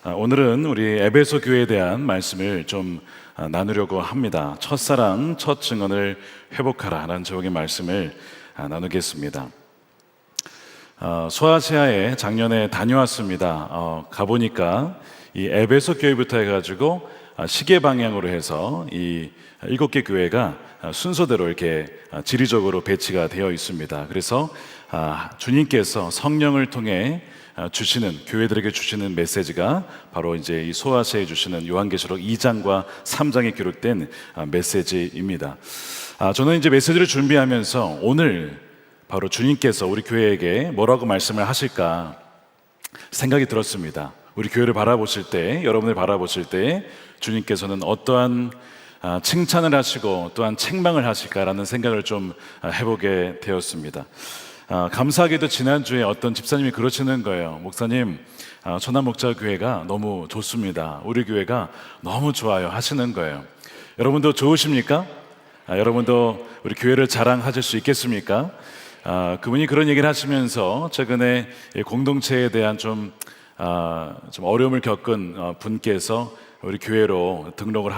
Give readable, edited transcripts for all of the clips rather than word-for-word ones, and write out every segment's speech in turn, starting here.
오늘은 우리 에베소 교회에 대한 말씀을 좀 나누려고 합니다. 첫사랑, 첫 증언을 회복하라 라는 제목의 말씀을 나누겠습니다. 소아시아에 작년에 다녀왔습니다. 가보니까 이 에베소 교회부터 해가지고 시계 방향으로 해서 이 7개 교회가 순서대로 이렇게 지리적으로 배치가 되어 있습니다. 그래서 주님께서 성령을 통해 주시는, 교회들에게 주시는 메시지가 바로 이제 이 소아시아에 주시는 요한계시록 2장과 3장에 기록된 메시지입니다. 저는 이제 메시지를 준비하면서 오늘 바로 주님께서 우리 교회에게 뭐라고 말씀을 하실까 생각이 들었습니다. 우리 교회를 바라보실 때, 여러분을 바라보실 때 주님께서는 어떠한 칭찬을 하시고 또한 책망을 하실까라는 생각을 좀 해보게 되었습니다. 감사하게도 지난주에 어떤 집사님이 그러시는 거예요. 목사님, 천안목자교회가 너무 좋습니다. 우리 교회가 너무 좋아요 하시는 거예요. 여러분도 좋으십니까? 여러분도 우리 교회를 자랑하실 수 있겠습니까? 그분이 그런 얘기를 하시면서 최근에 공동체에 대한 좀 어려움을 겪은 분께서 우리 교회로 등록을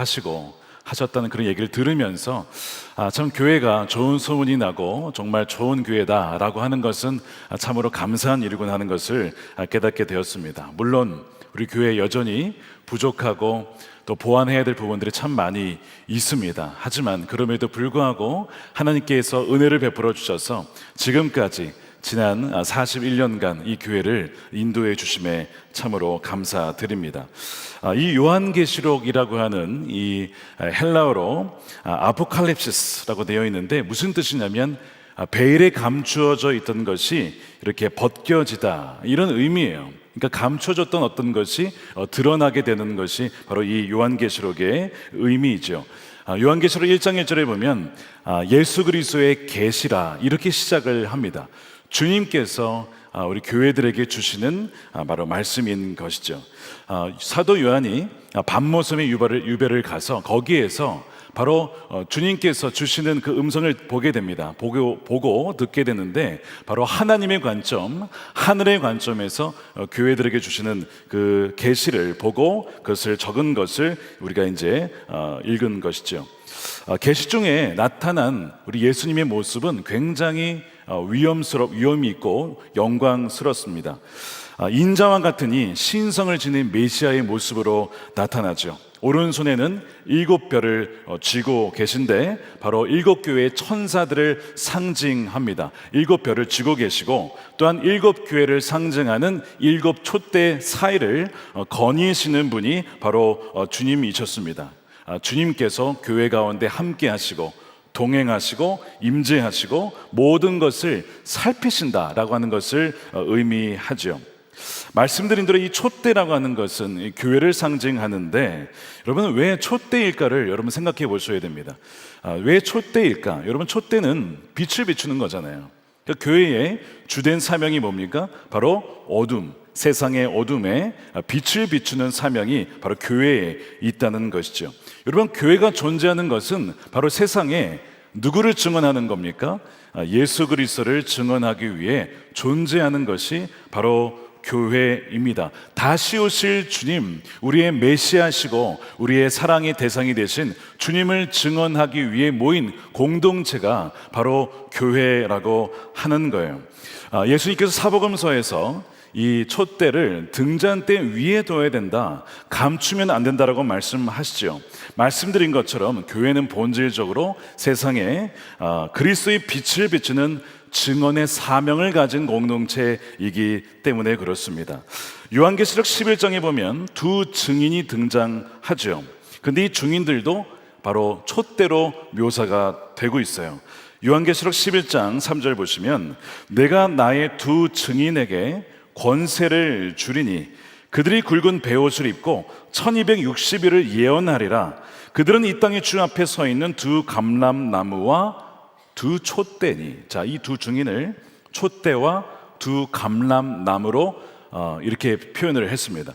하셨다는 그런 얘기를 들으면서 참 교회가 좋은 소문이 나고 정말 좋은 교회다라고 하는 것은 참으로 감사한 일이구나 하는 것을 깨닫게 되었습니다. 물론 우리 교회 여전히 부족하고 또 보완해야 될 부분들이 참 많이 있습니다. 하지만 그럼에도 불구하고 하나님께서 은혜를 베풀어 주셔서 지금까지 지난 41년간 이 교회를 인도해 주심에 참으로 감사드립니다. 이 요한계시록이라고 하는 이 헬라어로 아포칼립시스라고 되어 있는데 무슨 뜻이냐면 베일에 감추어져 있던 것이 이렇게 벗겨지다, 이런 의미예요. 그러니까 감춰졌던 어떤 것이 드러나게 되는 것이 바로 이 요한계시록의 의미이죠. 요한계시록 1장 1절에 보면 예수 그리스도의 계시라 이렇게 시작을 합니다. 주님께서 우리 교회들에게 주시는 바로 말씀인 것이죠. 사도 요한이 밤모섬의 유배를 가서 거기에서 바로 주님께서 주시는 그 음성을 보게 됩니다. 보고 듣게 되는데 바로 하나님의 관점, 하늘의 관점에서 교회들에게 주시는 그 계시를 보고 그것을 적은 것을 우리가 이제 읽은 것이죠. 계시 중에 나타난 우리 예수님의 모습은 굉장히 위험이 있고 영광스럽습니다. 인자와 같으니 신성을 지닌 메시아의 모습으로 나타나죠. 오른손에는 7별을 쥐고 계신데 바로 7교회의 천사들을 상징합니다. 7별을 쥐고 계시고 또한 7교회를 상징하는 7촛대 사이를 거니시는 분이 바로 주님이셨습니다. 주님께서 교회 가운데 함께 하시고 동행하시고 임재하시고 모든 것을 살피신다라고 하는 것을 의미하죠. 말씀드린 대로 이 촛대라고 하는 것은 교회를 상징하는데 여러분 왜 촛대일까를 여러분 생각해 보셔야 됩니다. 왜 촛대일까? 여러분 촛대는 빛을 비추는 거잖아요. 그러니까 교회의 주된 사명이 뭡니까? 바로 어둠, 세상의 어둠에 빛을 비추는 사명이 바로 교회에 있다는 것이죠. 여러분 교회가 존재하는 것은 바로 세상에 누구를 증언하는 겁니까? 예수 그리스도를 증언하기 위해 존재하는 것이 바로 교회입니다. 다시 오실 주님, 우리의 메시아시고 우리의 사랑의 대상이 되신 주님을 증언하기 위해 모인 공동체가 바로 교회라고 하는 거예요. 예수님께서 사복음서에서 이 촛대를 등잔대 위에 둬야 된다, 감추면 안 된다라고 말씀하시죠. 말씀드린 것처럼 교회는 본질적으로 세상에 그리스도의 빛을 비추는 증언의 사명을 가진 공동체이기 때문에 그렇습니다. 요한계시록 11장에 보면 두 증인이 등장하죠. 근데 이 증인들도 바로 촛대로 묘사가 되고 있어요. 요한계시록 11장 3절 보시면 내가 나의 두 증인에게 권세를 주리니 그들이 굵은 베옷을 입고 1260일을 예언하리라. 그들은 이 땅의 주 앞에 서 있는 두 감람나무와 두 촛대니. 자, 이 두 증인을 촛대와 두 감람나무로 이렇게 표현을 했습니다.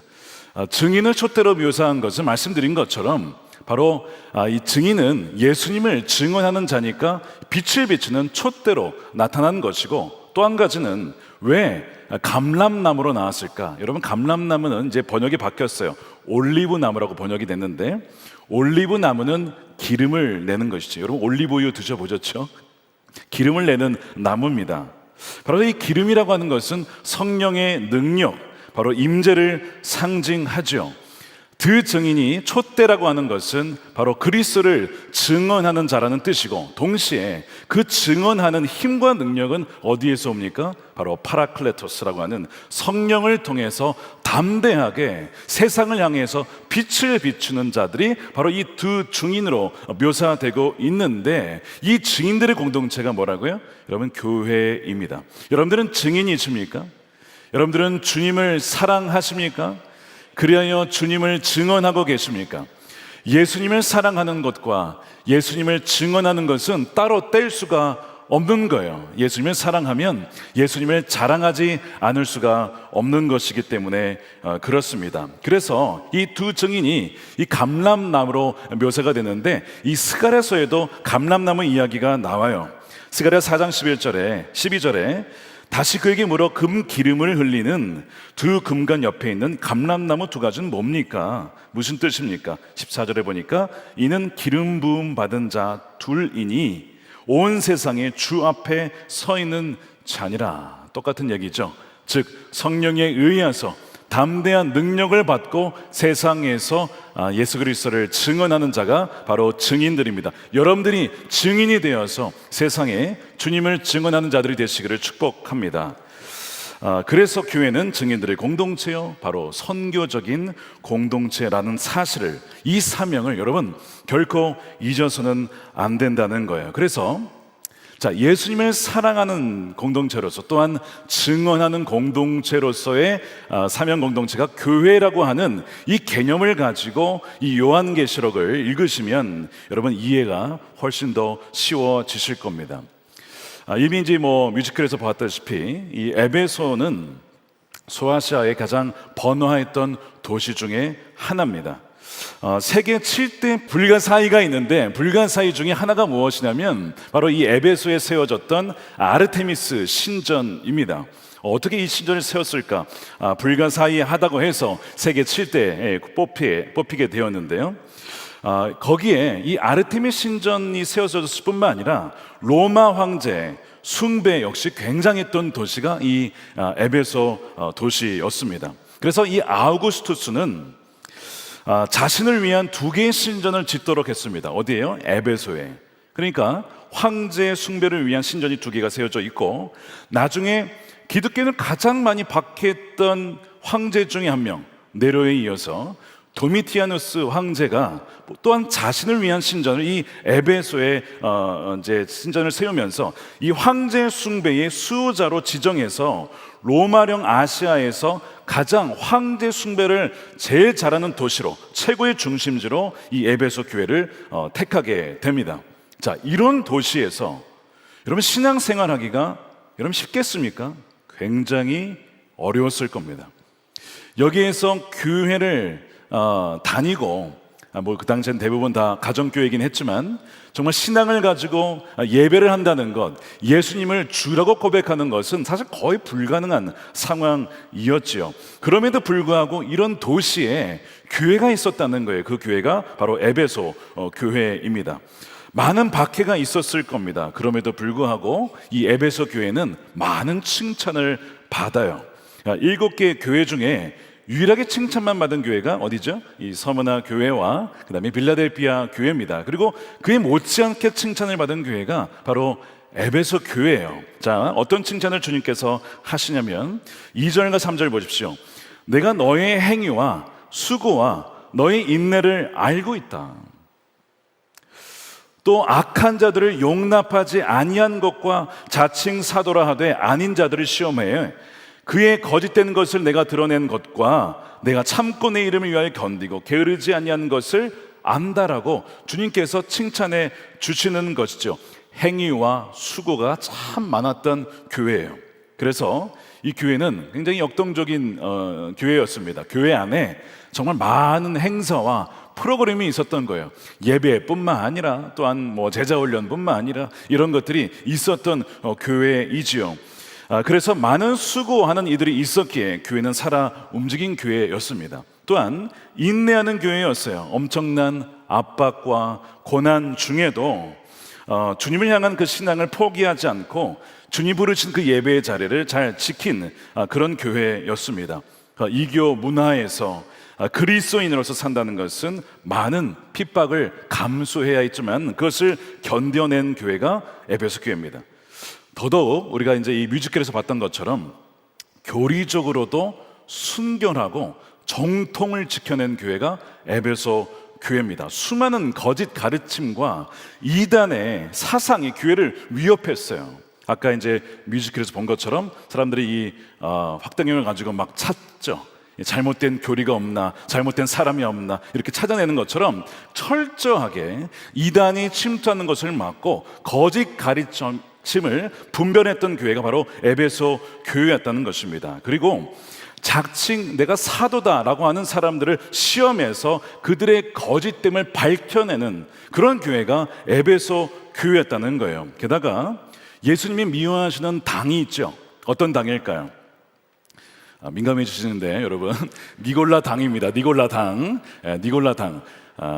증인을 촛대로 묘사한 것은 말씀드린 것처럼 바로 이 증인은 예수님을 증언하는 자니까 빛을 비추는 촛대로 나타난 것이고 또 한 가지는 왜 감람나무로 나왔을까? 여러분, 감람나무는 이제 번역이 바뀌었어요. 올리브나무라고 번역이 됐는데, 올리브나무는 기름을 내는 것이죠. 여러분, 올리브유 드셔보셨죠? 기름을 내는 나무입니다. 바로 이 기름이라고 하는 것은 성령의 능력, 바로 임재를 상징하죠. 드 증인이 촛대라고 하는 것은 바로 그리스도를 증언하는 자라는 뜻이고, 동시에 그 증언하는 힘과 능력은 어디에서 옵니까? 바로 파라클레토스라고 하는 성령을 통해서 담대하게 세상을 향해서 빛을 비추는 자들이 바로 이 두 증인으로 묘사되고 있는데, 이 증인들의 공동체가 뭐라고요? 여러분, 교회입니다. 여러분들은 증인이십니까? 여러분들은 주님을 사랑하십니까? 그리하여 주님을 증언하고 계십니까? 예수님을 사랑하는 것과 예수님을 증언하는 것은 따로 뗄 수가 없는 거예요. 예수님을 사랑하면 예수님을 자랑하지 않을 수가 없는 것이기 때문에 그렇습니다. 그래서 이 두 증인이 이 감람나무로 묘사가 되는데, 이 스가랴서에도 감람나무 이야기가 나와요. 스가랴 4장 12절에 다시 그에게 물어 금 기름을 흘리는 두 금관 옆에 있는 감람나무 두 가지는 뭡니까? 무슨 뜻입니까? 14절에 보니까 이는 기름 부음 받은 자 둘이니 온 세상에 주 앞에 서 있는 자니라. 똑같은 얘기죠. 즉 성령에 의해서 담대한 능력을 받고 세상에서 예수 그리스도를 증언하는 자가 바로 증인들입니다. 여러분들이 증인이 되어서 세상에 주님을 증언하는 자들이 되시기를 축복합니다. 그래서 교회는 증인들의 공동체요, 바로 선교적인 공동체라는 사실을, 이 사명을 여러분 결코 잊어서는 안 된다는 거예요. 그래서 예수님을 사랑하는 공동체로서, 또한 증언하는 공동체로서의 사명 공동체가 교회라고 하는 이 개념을 가지고 이 요한계시록을 읽으시면 여러분 이해가 훨씬 더 쉬워지실 겁니다. 이미 이제 뮤지컬에서 봤다시피 이 에베소는 소아시아의 가장 번화했던 도시 중에 하나입니다. 세계 7대 불가사의가 있는데, 불가사의 중에 하나가 무엇이냐면 바로 이 에베소에 세워졌던 아르테미스 신전입니다. 어떻게 이 신전을 세웠을까? 불가사의하다고 해서 세계 7대에 뽑히게 되었는데요. 거기에 이 아르테미스 신전이 세워졌을 뿐만 아니라 로마 황제 숭배 역시 굉장했던 도시가 이 에베소 도시였습니다. 그래서 이 아우구스투스는 자신을 위한 두 개의 신전을 짓도록 했습니다. 어디예요? 에베소에. 그러니까 황제 숭배를 위한 신전이 두 개가 세워져 있고, 나중에 기독교를 가장 많이 박해했던 황제 중에 한 명, 네로에 이어서 도미티아누스 황제가 또한 자신을 위한 신전을 이 에베소에 이제 신전을 세우면서 이 황제 숭배의 수호자로 지정해서 로마령 아시아에서 가장 황제 숭배를 제일 잘하는 도시로, 최고의 중심지로 이 에베소 교회를 택하게 됩니다. 이런 도시에서 여러분 신앙생활하기가 여러분 쉽겠습니까? 굉장히 어려웠을 겁니다. 여기에서 교회를 다니고, 그 당시엔 대부분 다 가정교회이긴 했지만 정말 신앙을 가지고 예배를 한다는 것, 예수님을 주라고 고백하는 것은 사실 거의 불가능한 상황이었지요. 그럼에도 불구하고 이런 도시에 교회가 있었다는 거예요. 그 교회가 바로 에베소 교회입니다. 많은 박해가 있었을 겁니다. 그럼에도 불구하고 이 에베소 교회는 많은 칭찬을 받아요. 7개 교회 중에 유일하게 칭찬만 받은 교회가 어디죠? 이 서머나 교회와 그 다음에 빌라델피아 교회입니다. 그리고 그에 못지않게 칭찬을 받은 교회가 바로 에베소 교회예요. 어떤 칭찬을 주님께서 하시냐면 2절과 3절 보십시오. 내가 너의 행위와 수고와 너의 인내를 알고 있다. 또 악한 자들을 용납하지 아니한 것과 자칭 사도라 하되 아닌 자들을 시험해 그의 거짓된 것을 내가 드러낸 것과 내가 참고 내 이름을 위하여 견디고 게으르지 아니한 것을 안다라고 주님께서 칭찬해 주시는 것이죠. 행위와 수고가 참 많았던 교회예요. 그래서 이 교회는 굉장히 역동적인 교회였습니다. 교회 안에 정말 많은 행사와 프로그램이 있었던 거예요. 예배뿐만 아니라 또한 제자훈련뿐만 아니라 이런 것들이 있었던 교회이지요. 그래서 많은 수고하는 이들이 있었기에 교회는 살아 움직인 교회였습니다. 또한 인내하는 교회였어요. 엄청난 압박과 고난 중에도 주님을 향한 그 신앙을 포기하지 않고 주님 부르신 그 예배의 자리를 잘 지킨 그런 교회였습니다. 이교 문화에서 그리스도인으로서 산다는 것은 많은 핍박을 감수해야 했지만 그것을 견뎌낸 교회가 에베소 교회입니다. 더더욱 우리가 이제 이 뮤지컬에서 봤던 것처럼 교리적으로도 순결하고 정통을 지켜낸 교회가 에베소 교회입니다. 수많은 거짓 가르침과 이단의 사상이 교회를 위협했어요. 아까 이제 뮤지컬에서 본 것처럼 사람들이 이 확당형을 가지고 막 찾죠. 잘못된 교리가 없나, 잘못된 사람이 없나 이렇게 찾아내는 것처럼 철저하게 이단이 침투하는 것을 막고 거짓 가르침을 분별했던 교회가 바로 에베소 교회였다는 것입니다. 그리고 자칭 내가 사도다라고 하는 사람들을 시험해서 그들의 거짓됨을 밝혀내는 그런 교회가 에베소 교회였다는 거예요. 게다가 예수님이 미워하시는 당이 있죠. 어떤 당일까요? 민감해지시는데 여러분, 니골라 당입니다. 니골라 당. 니골라 당.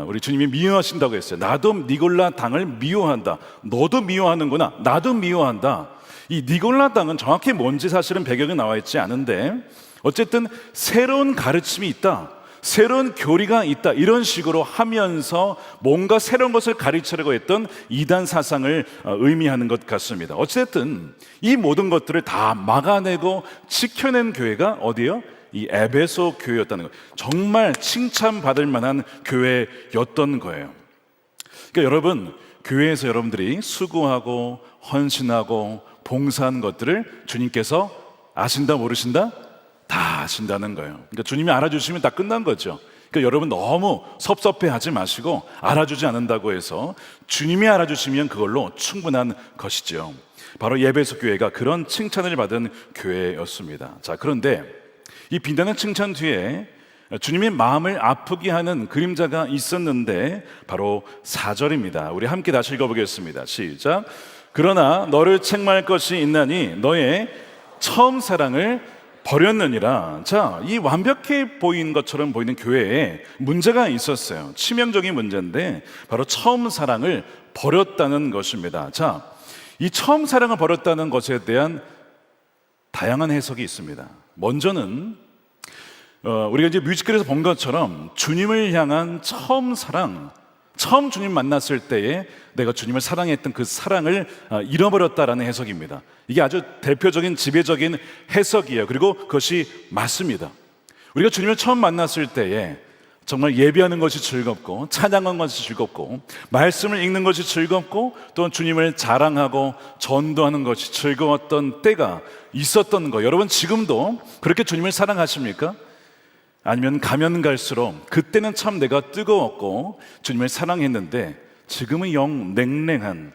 우리 주님이 미워하신다고 했어요. 나도 니골라 당을 미워한다. 너도 미워하는구나. 나도 미워한다. 이 니골라 당은 정확히 뭔지 사실은 배경이 나와 있지 않은데 어쨌든 새로운 가르침이 있다, 새로운 교리가 있다, 이런 식으로 하면서 뭔가 새로운 것을 가르치려고 했던 이단 사상을 의미하는 것 같습니다. 어쨌든 이 모든 것들을 다 막아내고 지켜낸 교회가 어디요? 이 에베소 교회였다는 거예요. 정말 칭찬받을 만한 교회였던 거예요. 그러니까 여러분, 교회에서 여러분들이 수고하고 헌신하고 봉사한 것들을 주님께서 아신다 모르신다? 다 아신다는 거예요. 그러니까 주님이 알아주시면 다 끝난 거죠. 그러니까 여러분 너무 섭섭해하지 마시고 알아주지 않는다고 해서 주님이 알아주시면 그걸로 충분한 것이죠. 바로 에베소 교회가 그런 칭찬을 받은 교회였습니다. 자, 그런데 이 빛나는 칭찬 뒤에 주님의 마음을 아프게 하는 그림자가 있었는데 바로 4절입니다. 우리 함께 다시 읽어보겠습니다. 시작. 그러나 너를 책망할 것이 있나니 너의 처음 사랑을 버렸느니라. 자, 이 완벽해 보이는 것처럼 보이는 교회에 문제가 있었어요. 치명적인 문제인데 바로 처음 사랑을 버렸다는 것입니다. 자, 이 처음 사랑을 버렸다는 것에 대한 다양한 해석이 있습니다. 먼저는 우리가 이제 뮤지컬에서 본 것처럼 주님을 향한 처음 사랑, 처음 주님 만났을 때에 내가 주님을 사랑했던 그 사랑을 잃어버렸다라는 해석입니다. 이게 아주 대표적인 지배적인 해석이에요. 그리고 그것이 맞습니다. 우리가 주님을 처음 만났을 때에 정말 예배하는 것이 즐겁고 찬양하는 것이 즐겁고 말씀을 읽는 것이 즐겁고 또 주님을 자랑하고 전도하는 것이 즐거웠던 때가 있었던 거예요. 여러분 지금도 그렇게 주님을 사랑하십니까? 아니면 가면 갈수록 그때는 참 내가 뜨거웠고 주님을 사랑했는데 지금은 영 냉랭한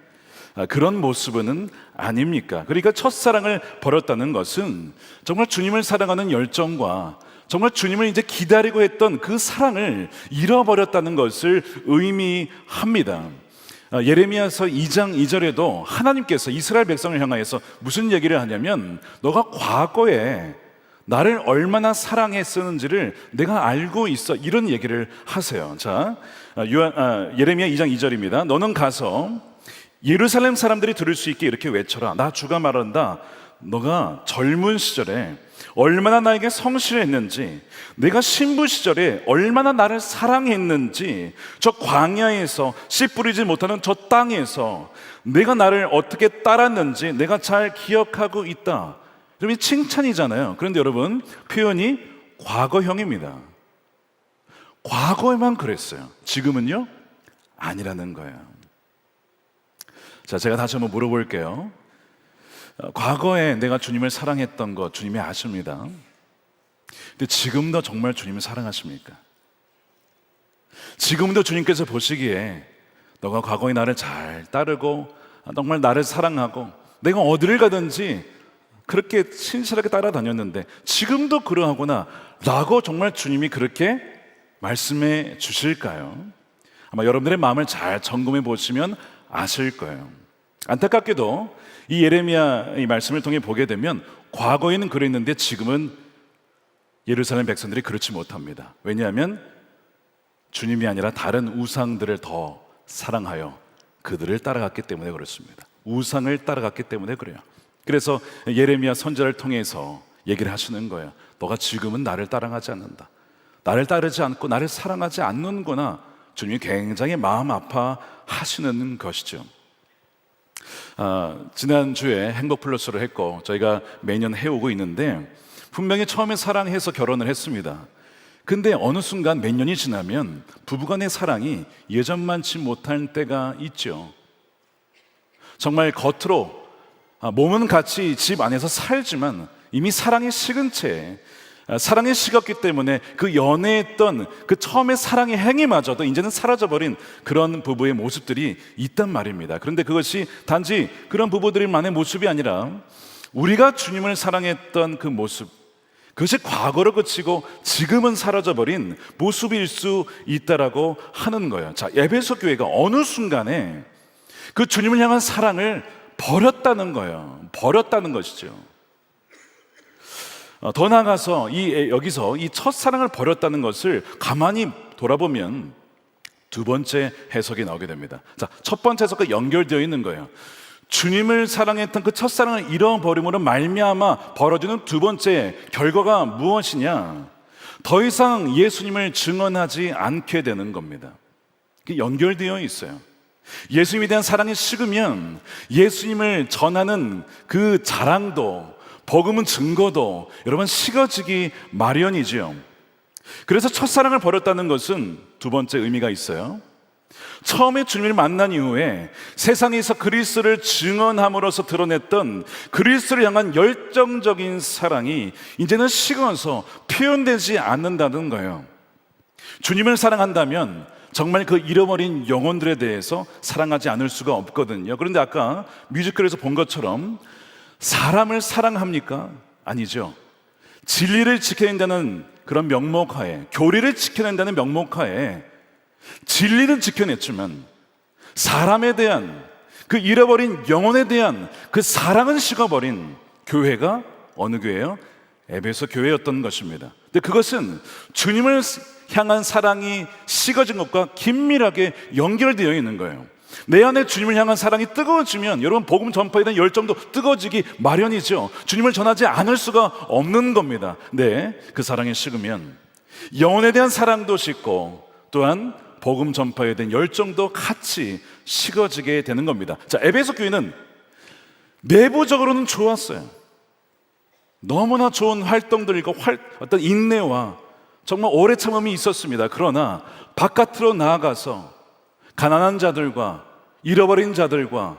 그런 모습은 아닙니까? 그러니까 첫사랑을 버렸다는 것은 정말 주님을 사랑하는 열정과 정말 주님을 이제 기다리고 했던 그 사랑을 잃어버렸다는 것을 의미합니다. 예레미야서 2장 2절에도 하나님께서 이스라엘 백성을 향하여서 무슨 얘기를 하냐면 너가 과거에 나를 얼마나 사랑했었는지를 내가 알고 있어, 이런 얘기를 하세요. 자, 예레미야 2장 2절입니다. 너는 가서 예루살렘 사람들이 들을 수 있게 이렇게 외쳐라. 나 주가 말한다. 너가 젊은 시절에 얼마나 나에게 성실했는지, 내가 신부 시절에 얼마나 나를 사랑했는지, 저 광야에서 씨 뿌리지 못하는 저 땅에서 내가 나를 어떻게 따랐는지 내가 잘 기억하고 있다. 여러분, 칭찬이잖아요. 그런데 여러분, 표현이 과거형입니다. 과거에만 그랬어요. 지금은요? 아니라는 거예요. 자, 제가 다시 한번 물어볼게요. 과거에 내가 주님을 사랑했던 것 주님이 아십니다. 근데 지금도 정말 주님을 사랑하십니까? 지금도 주님께서 보시기에 너가 과거에 나를 잘 따르고 정말 나를 사랑하고 내가 어디를 가든지 그렇게 신실하게 따라다녔는데 지금도 그러하구나 라고 정말 주님이 그렇게 말씀해 주실까요? 아마 여러분들의 마음을 잘 점검해 보시면 아실 거예요. 안타깝게도 이 예레미야의 말씀을 통해 보게 되면 과거에는 그랬는데 지금은 예루살렘 백성들이 그렇지 못합니다. 왜냐하면 주님이 아니라 다른 우상들을 더 사랑하여 그들을 따라갔기 때문에 그렇습니다. 우상을 따라갔기 때문에 그래요. 그래서 예레미야 선지자를 통해서 얘기를 하시는 거예요. 너가 지금은 나를 따라가지 않는다. 나를 따르지 않고 나를 사랑하지 않는구나. 주님이 굉장히 마음 아파하시는 것이죠. 지난주에 행복 플러스를 했고 저희가 매년 해오고 있는데 분명히 처음에 사랑해서 결혼을 했습니다. 근데 어느 순간 몇 년이 지나면 부부간의 사랑이 예전만치 못할 때가 있죠. 정말 겉으로 몸은 같이 집 안에서 살지만 이미 사랑이 식은 채, 사랑이 식었기 때문에 그 연애했던 그 처음에 사랑의 행위마저도 이제는 사라져버린 그런 부부의 모습들이 있단 말입니다. 그런데 그것이 단지 그런 부부들만의 모습이 아니라 우리가 주님을 사랑했던 그 모습, 그것이 과거로 그치고 지금은 사라져버린 모습일 수 있다라고 하는 거예요. 자, 에베소 교회가 어느 순간에 그 주님을 향한 사랑을 버렸다는 거예요. 버렸다는 것이죠. 더 나아가서 여기서 이 첫사랑을 버렸다는 것을 가만히 돌아보면 두 번째 해석이 나오게 됩니다. 자, 첫 번째 해석과 연결되어 있는 거예요. 주님을 사랑했던 그 첫사랑을 잃어버림으로 말미암아 벌어지는 두 번째 결과가 무엇이냐? 더 이상 예수님을 증언하지 않게 되는 겁니다. 그게 연결되어 있어요. 예수님에 대한 사랑이 식으면 예수님을 전하는 그 자랑도, 복음은 증거도 여러분 식어지기 마련이지요. 그래서 첫사랑을 버렸다는 것은 두 번째 의미가 있어요. 처음에 주님을 만난 이후에 세상에서 그리스도를 증언함으로써 드러냈던 그리스도를 향한 열정적인 사랑이 이제는 식어서 표현되지 않는다는 거예요. 주님을 사랑한다면 정말 그 잃어버린 영혼들에 대해서 사랑하지 않을 수가 없거든요. 그런데 아까 뮤지컬에서 본 것처럼 사람을 사랑합니까? 아니죠. 진리를 지켜낸다는 그런 명목하에, 교리를 지켜낸다는 명목하에 진리는 지켜냈지만 사람에 대한, 그 잃어버린 영혼에 대한 그 사랑은 식어버린 교회가 어느 교회예요? 에베소 교회였던 것입니다. 근데 그것은 주님을 향한 사랑이 식어진 것과 긴밀하게 연결되어 있는 거예요. 내 안에 주님을 향한 사랑이 뜨거워지면 여러분 복음 전파에 대한 열정도 뜨거워지기 마련이죠. 주님을 전하지 않을 수가 없는 겁니다. 네, 그 사랑이 식으면 영혼에 대한 사랑도 식고 또한 복음 전파에 대한 열정도 같이 식어지게 되는 겁니다. 자, 에베소 교회는 내부적으로는 좋았어요. 너무나 좋은 활동들과 어떤 인내와 정말 오래 참음이 있었습니다. 그러나 바깥으로 나아가서 가난한 자들과 잃어버린 자들과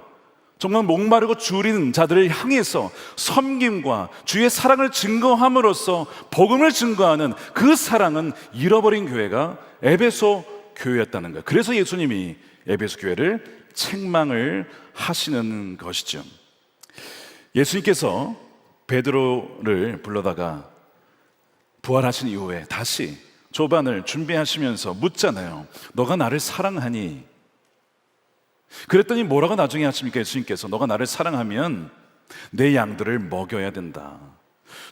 정말 목마르고 주린 자들을 향해서 섬김과 주의 사랑을 증거함으로써 복음을 증거하는 그 사랑은 잃어버린 교회가 에베소 교회였다는 거예요. 그래서 예수님이 에베소 교회를 책망을 하시는 것이죠. 예수님께서 베드로를 불러다가 부활하신 이후에 다시 조반을 준비하시면서 묻잖아요. 너가 나를 사랑하니? 그랬더니 뭐라고 나중에 하십니까? 예수님께서 너가 나를 사랑하면 내 양들을 먹여야 된다.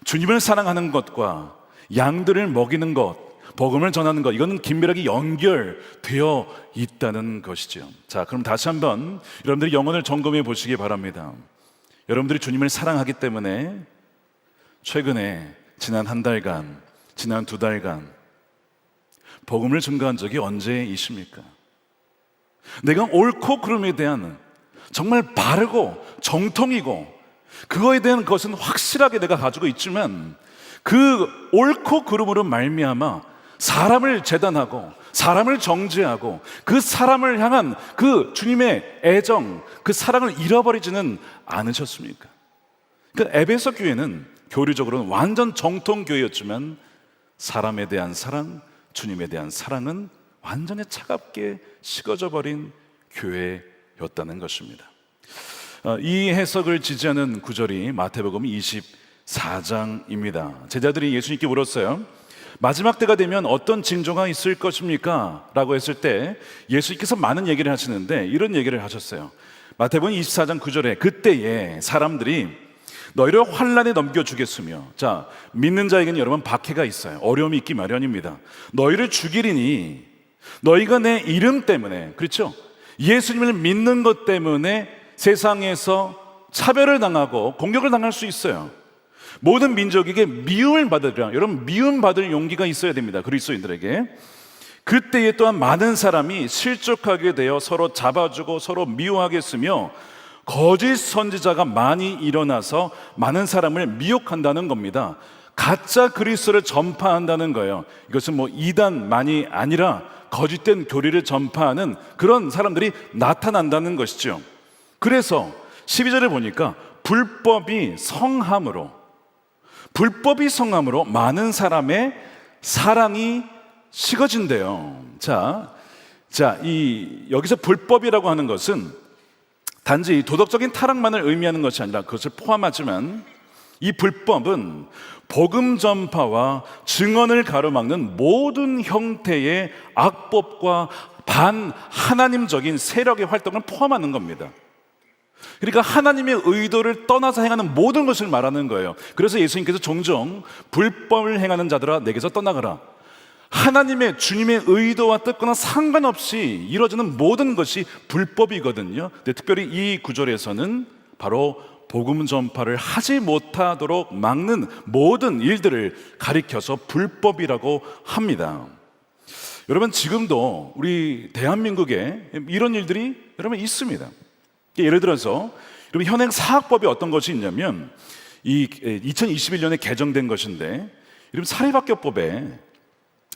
주님을 사랑하는 것과 양들을 먹이는 것, 복음을 전하는 것, 이거는 긴밀하게 연결되어 있다는 것이죠. 자, 그럼 다시 한번 여러분들이 영혼을 점검해 보시기 바랍니다. 여러분들이 주님을 사랑하기 때문에 최근에 지난 한 달간, 지난 두 달간 복음을 증거한 적이 언제이십니까? 내가 옳고 그름에 대한 정말 바르고 정통이고 그거에 대한 것은 확실하게 내가 가지고 있지만 그 옳고 그름으로 말미암아 사람을 재단하고 사람을 정죄하고 그 사람을 향한 그 주님의 애정, 그 사랑을 잃어버리지는 않으셨습니까? 그 에베소 교회는 교리적으로는 완전 정통교회였지만 사람에 대한 사랑, 주님에 대한 사랑은 완전히 차갑게 식어져 버린 교회였다는 것입니다. 이 해석을 지지하는 구절이 마태복음 24장입니다. 제자들이 예수님께 물었어요. 마지막 때가 되면 어떤 징조가 있을 것입니까? 라고 했을 때 예수님께서 많은 얘기를 하시는데 이런 얘기를 하셨어요. 마태복음 24장 9절에 그때에 사람들이 너희를 환란에 넘겨주겠으며, 자, 믿는 자에게는 여러분 박해가 있어요. 어려움이 있기 마련입니다. 너희를 죽이리니 너희가 내 이름 때문에, 그렇죠? 예수님을 믿는 것 때문에 세상에서 차별을 당하고 공격을 당할 수 있어요. 모든 민족에게 미움을 받으리라. 여러분, 미움받을 용기가 있어야 됩니다. 그리스도인들에게. 그때에 또한 많은 사람이 실족하게 되어 서로 잡아주고 서로 미워하겠으며 거짓 선지자가 많이 일어나서 많은 사람을 미혹한다는 겁니다. 가짜 그리스도를 전파한다는 거예요. 이것은 뭐 이단만이 아니라 거짓된 교리를 전파하는 그런 사람들이 나타난다는 것이죠. 그래서 12절에 보니까 불법이 성함으로 많은 사람의 사랑이 식어진대요. 여기서 불법이라고 하는 것은 단지 도덕적인 타락만을 의미하는 것이 아니라 그것을 포함하지만 이 불법은 복음 전파와 증언을 가로막는 모든 형태의 악법과 반하나님적인 세력의 활동을 포함하는 겁니다. 그러니까 하나님의 의도를 떠나서 행하는 모든 것을 말하는 거예요. 그래서 예수님께서 종종 불법을 행하는 자들아 내게서 떠나가라, 하나님의 주님의 의도와 뜻과는 상관없이 이루어지는 모든 것이 불법이거든요. 근데 특별히 이 구절에서는 바로 복음 전파를 하지 못하도록 막는 모든 일들을 가리켜서 불법이라고 합니다. 여러분, 지금도 우리 대한민국에 이런 일들이 여러분 있습니다. 예를 들어서 여러분, 현행 사학법이 어떤 것이 있냐면 이 2021년에 개정된 것인데, 여러분,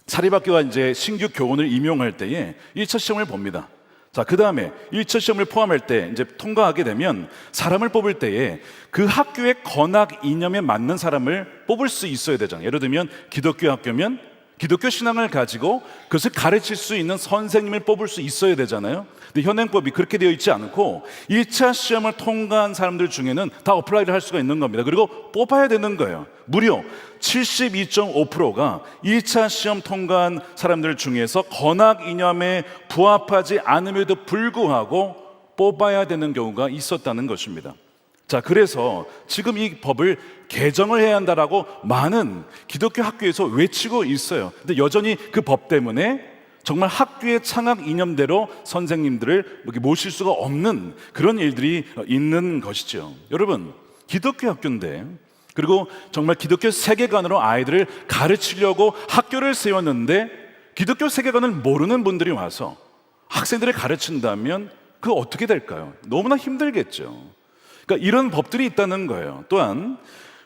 사립학교가 이제 신규 교원을 임용할 때에 1차 시험을 봅니다. 자, 그 다음에 1차 시험을 포함할 때 이제 통과하게 되면 사람을 뽑을 때에 그 학교의 건학 이념에 맞는 사람을 뽑을 수 있어야 되잖아요. 예를 들면 기독교 학교면 기독교 신앙을 가지고 그것을 가르칠 수 있는 선생님을 뽑을 수 있어야 되잖아요. 근데 현행법이 그렇게 되어 있지 않고 1차 시험을 통과한 사람들 중에는 다 어플라이를 할 수가 있는 겁니다. 그리고 뽑아야 되는 거예요. 무려 72.5%가 1차 시험 통과한 사람들 중에서 건학 이념에 부합하지 않음에도 불구하고 뽑아야 되는 경우가 있었다는 것입니다. 자, 그래서 지금 이 법을 개정을 해야 한다라고 많은 기독교 학교에서 외치고 있어요. 근데 여전히 그 법 때문에 정말 학교의 창학 이념대로 선생님들을 모실 수가 없는 그런 일들이 있는 것이죠. 여러분, 기독교 학교인데, 그리고 정말 기독교 세계관으로 아이들을 가르치려고 학교를 세웠는데 기독교 세계관을 모르는 분들이 와서 학생들을 가르친다면 그거 어떻게 될까요? 너무나 힘들겠죠. 그러니까 이런 법들이 있다는 거예요. 또한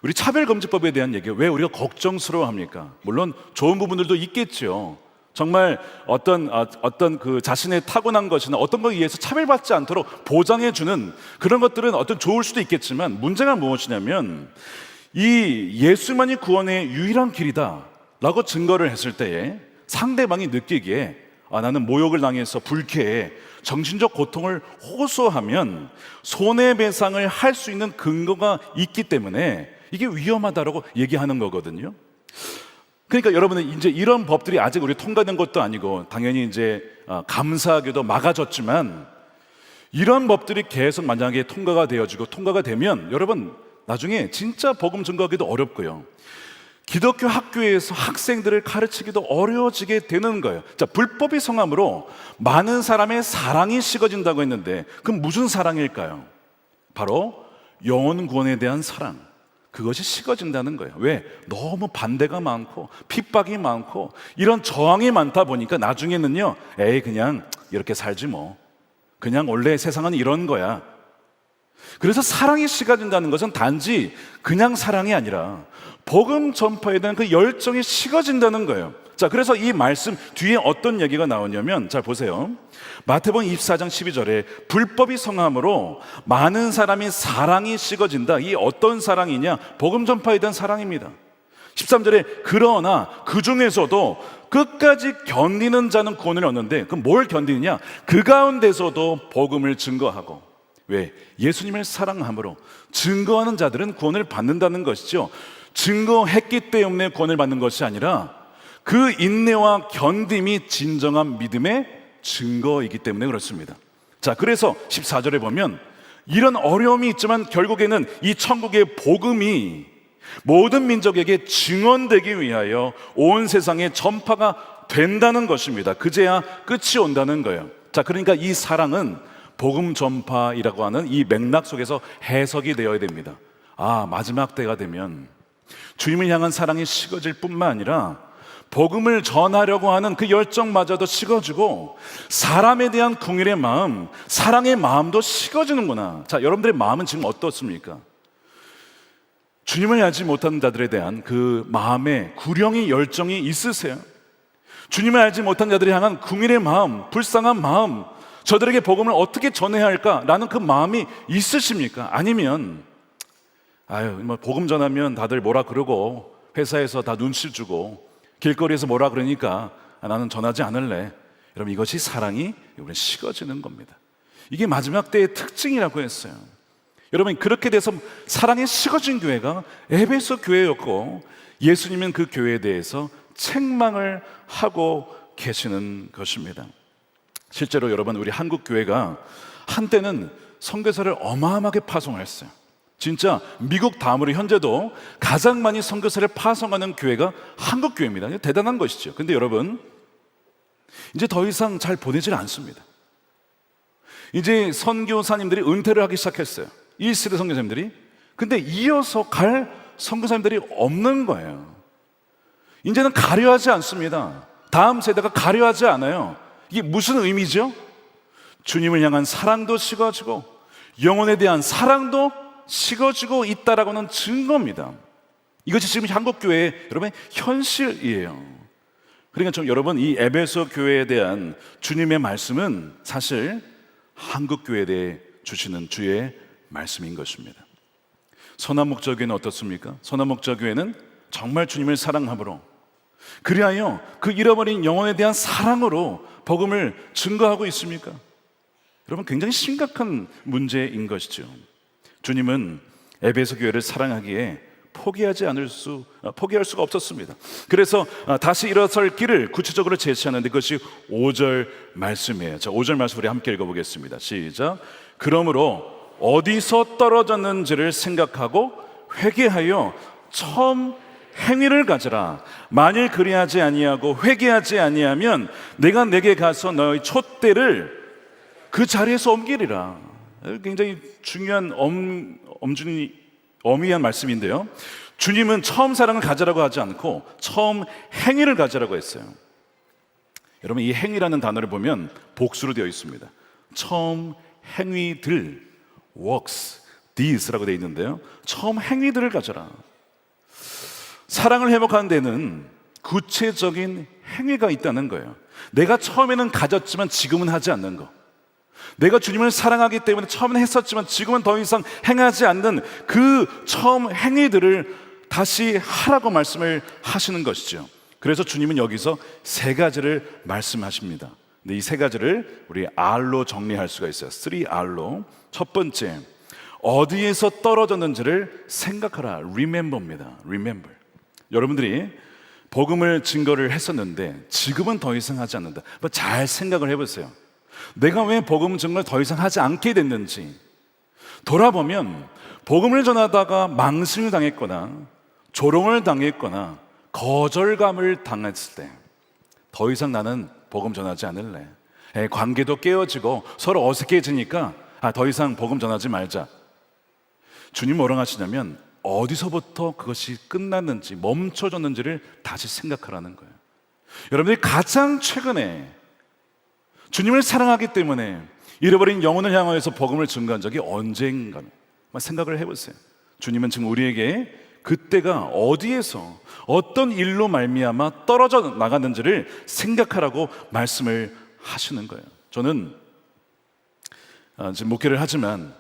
우리 차별금지법에 대한 얘기, 왜 우리가 걱정스러워합니까? 물론 좋은 부분들도 있겠죠. 정말 어떤 그 자신의 타고난 것이나 어떤 거에 의해서 차별받지 않도록 보장해주는 그런 것들은 어떤 좋을 수도 있겠지만, 문제가 무엇이냐면 이 예수만이 구원의 유일한 길이다 라고 증거를 했을 때에 상대방이 느끼기에 나는 모욕을 당해서 불쾌해, 정신적 고통을 호소하면 손해배상을 할 수 있는 근거가 있기 때문에 이게 위험하다라고 얘기하는 거거든요. 그러니까 여러분은 이제 이런 법들이 아직 우리 통과된 것도 아니고 당연히 이제 감사하게도 막아졌지만, 이런 법들이 계속 만약에 통과가 되면 여러분 나중에 진짜 복음 증거하기도 어렵고요, 기독교 학교에서 학생들을 가르치기도 어려워지게 되는 거예요. 자, 불법이 성함으로 많은 사람의 사랑이 식어진다고 했는데 그럼 무슨 사랑일까요? 바로 영혼 구원에 대한 사랑, 그것이 식어진다는 거예요. 왜? 너무 반대가 많고 핍박이 많고 이런 저항이 많다 보니까 나중에는요, 그냥 이렇게 살지 뭐, 그냥 원래 세상은 이런 거야. 그래서 사랑이 식어진다는 것은 단지 그냥 사랑이 아니라 복음 전파에 대한 그 열정이 식어진다는 거예요. 자, 그래서 이 말씀 뒤에 어떤 얘기가 나오냐면, 잘 보세요. 마태복음 24장 12절에 불법이 성함으로 많은 사람이 사랑이 식어진다. 이 어떤 사랑이냐? 복음 전파에 대한 사랑입니다. 13절에 그러나 그 중에서도 끝까지 견디는 자는 구원을 얻는데, 그럼 뭘 견디느냐? 그 가운데서도 복음을 증거하고, 왜? 예수님을 사랑함으로 증거하는 자들은 구원을 받는다는 것이죠. 증거했기 때문에 구원을 받는 것이 아니라 그 인내와 견딤이 진정한 믿음의 증거이기 때문에 그렇습니다. 자, 그래서 14절에 보면 이런 어려움이 있지만 결국에는 이 천국의 복음이 모든 민족에게 증언되기 위하여 온 세상에 전파가 된다는 것입니다. 그제야 끝이 온다는 거예요. 자, 그러니까 이 사랑은 복음 전파이라고 하는 이 맥락 속에서 해석이 되어야 됩니다. 아, 마지막 때가 되면 주님을 향한 사랑이 식어질 뿐만 아니라 복음을 전하려고 하는 그 열정마저도 식어지고 사람에 대한 긍휼의 마음, 사랑의 마음도 식어지는구나. 자, 여러분들의 마음은 지금 어떻습니까? 주님을 알지 못하는 자들에 대한 그 마음에 구령이 열정이 있으세요? 주님을 알지 못한 자들이 향한 긍휼의 마음, 불쌍한 마음, 저들에게 복음을 어떻게 전해야 할까라는 그 마음이 있으십니까? 아니면 뭐 복음 전하면 다들 뭐라 그러고 회사에서 다 눈치 주고 길거리에서 뭐라 그러니까 나는 전하지 않을래. 여러분, 이것이 사랑이 이번에 식어지는 겁니다. 이게 마지막 때의 특징이라고 했어요. 여러분, 그렇게 돼서 사랑이 식어진 교회가 에베소 교회였고 예수님은 그 교회에 대해서 책망을 하고 계시는 것입니다. 실제로 여러분, 우리 한국 교회가 한때는 선교사를 어마어마하게 파송했어요. 진짜 미국 다음으로 현재도 가장 많이 선교사를 파송하는 교회가 한국 교회입니다. 대단한 것이죠. 근데 여러분, 이제 더 이상 잘 보내질 않습니다. 이제 선교사님들이 은퇴를 하기 시작했어요. 1세대 선교사님들이. 근데 이어서 갈 선교사님들이 없는 거예요. 이제는 가려하지 않습니다. 다음 세대가 가려하지 않아요. 이게 무슨 의미죠? 주님을 향한 사랑도 식어지고 영혼에 대한 사랑도 식어지고 있다라고는 증거입니다. 이것이 지금 한국교회의 여러분의 현실이에요. 그러니까 좀 여러분, 이 에베소 교회에 대한 주님의 말씀은 사실 한국교회에 대해 주시는 주의 말씀인 것입니다. 선한목자교회는 어떻습니까? 선한목자교회는 정말 주님을 사랑함으로 그리하여 그 잃어버린 영혼에 대한 사랑으로 복음을 증거하고 있습니까? 여러분, 굉장히 심각한 문제인 것이죠. 주님은 에베소 교회를 사랑하기에 포기할 수가 없었습니다. 그래서 다시 일어설 길을 구체적으로 제시하는데 그것이 5절 말씀이에요. 자, 5절 말씀 우리 함께 읽어보겠습니다. 시작. 그러므로 어디서 떨어졌는지를 생각하고 회개하여 처음 행위를 가져라. 만일 그리하지 아니하고 회개하지 아니하면 내가 내게 가서 너의 촛대를 그 자리에서 옮기리라. 굉장히 중요한 엄미한 말씀인데요. 주님은 처음 사랑을 가져라고 하지 않고 처음 행위를 가져라고 했어요. 여러분, 이 행위라는 단어를 보면 복수로 되어 있습니다. 처음 행위들, works, deeds라고 되어 있는데요. 처음 행위들을 가져라. 사랑을 회복하는 데는 구체적인 행위가 있다는 거예요. 내가 처음에는 가졌지만 지금은 하지 않는 거. 내가 주님을 사랑하기 때문에 처음엔 했었지만 지금은 더 이상 행하지 않는 그 처음 행위들을 다시 하라고 말씀을 하시는 것이죠. 그래서 주님은 여기서 세 가지를 말씀하십니다. 근데 이 세 가지를 우리 R로 정리할 수가 있어요. 3R로. 첫 번째, 어디에서 떨어졌는지를 생각하라. Remember입니다. Remember. 여러분들이 복음을 증거를 했었는데 지금은 더 이상 하지 않는다. 잘 생각을 해보세요. 내가 왜 복음 증거를 더 이상 하지 않게 됐는지 돌아보면 복음을 전하다가 망신을 당했거나 조롱을 당했거나 거절감을 당했을 때 더 이상 나는 복음 전하지 않을래. 관계도 깨어지고 서로 어색해지니까 더 이상 복음 전하지 말자. 주님 뭐라고 하시냐면 어디서부터 그것이 끝났는지 멈춰졌는지를 다시 생각하라는 거예요. 여러분들이 가장 최근에 주님을 사랑하기 때문에 잃어버린 영혼을 향하여서 복음을 증거한 적이 언젠가 생각을 해보세요. 주님은 지금 우리에게 그때가 어디에서 어떤 일로 말미암아 떨어져 나갔는지를 생각하라고 말씀을 하시는 거예요. 저는 지금 목회를 하지만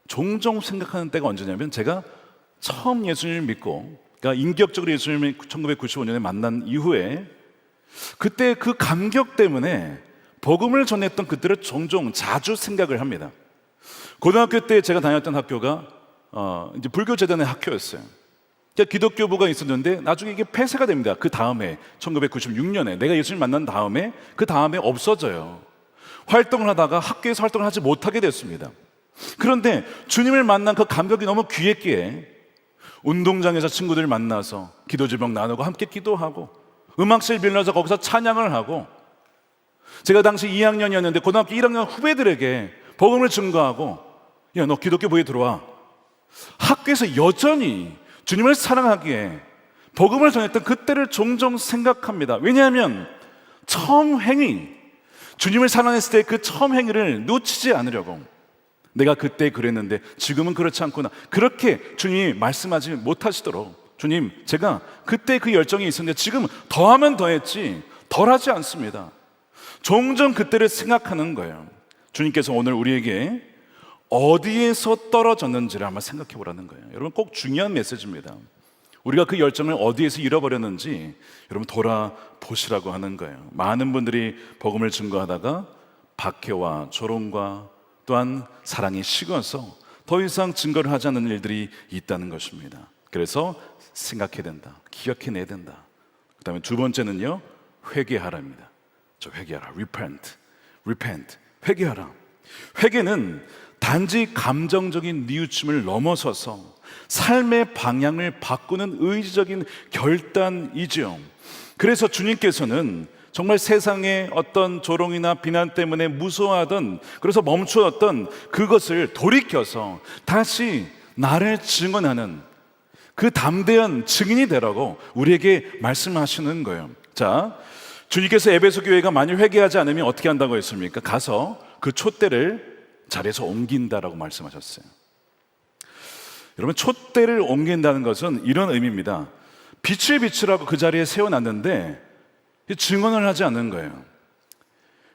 종종 생각하는 때가 언제냐면 제가 처음 예수님을 믿고 그러니까 인격적으로 예수님을 1995년에 만난 이후에 그때 그 감격 때문에 복음을 전했던 그때를 종종 자주 생각을 합니다. 고등학교 때 제가 다녔던 학교가 이제 불교재단의 학교였어요. 기독교부가 있었는데 나중에 이게 폐쇄가 됩니다. 그 다음에 1996년에 내가 예수님 만난 다음에 그 다음에 없어져요. 활동을 하다가 학교에서 활동을 하지 못하게 됐습니다. 그런데 주님을 만난 그 감격이 너무 귀했기에 운동장에서 친구들 만나서 기도제목 나누고 함께 기도하고 음악실 빌려서 거기서 찬양을 하고, 제가 당시 2학년이었는데 고등학교 1학년 후배들에게 복음을 증거하고, 야, 너 기독교부에 들어와. 학교에서 여전히 주님을 사랑하기에 복음을 전했던 그때를 종종 생각합니다. 왜냐하면 처음 행위, 주님을 사랑했을 때 그 처음 행위를 놓치지 않으려고, 내가 그때 그랬는데 지금은 그렇지 않구나, 그렇게 주님이 말씀하지 못하시도록, 주님, 제가 그때 그 열정이 있었는데 지금 더하면 더했지 덜하지 않습니다. 종종 그때를 생각하는 거예요. 주님께서 오늘 우리에게 어디에서 떨어졌는지를 한번 생각해 보라는 거예요. 여러분, 꼭 중요한 메시지입니다. 우리가 그 열정을 어디에서 잃어버렸는지 여러분 돌아보시라고 하는 거예요. 많은 분들이 복음을 증거하다가 박해와 조롱과 또한 사랑이 식어서 더 이상 증거를 하지 않는 일들이 있다는 것입니다. 그래서 생각해야 된다, 기억해내야 된다. 그 다음에 두 번째는요, 회개하라입니다. 저 회개하라, repent, 회개하라. 회개는 단지 감정적인 뉘우침을 넘어서서 삶의 방향을 바꾸는 의지적인 결단이죠. 그래서 주님께서는 정말 세상의 어떤 조롱이나 비난 때문에 무서워하던, 그래서 멈추었던 그것을 돌이켜서 다시 나를 증언하는 그 담대한 증인이 되라고 우리에게 말씀하시는 거예요. 자, 주님께서 에베소 교회가 만일 회개하지 않으면 어떻게 한다고 했습니까? 가서 그 촛대를 자리에서 옮긴다라고 말씀하셨어요. 여러분, 촛대를 옮긴다는 것은 이런 의미입니다. 빛을 비추라고 그 자리에 세워놨는데 증언을 하지 않는 거예요.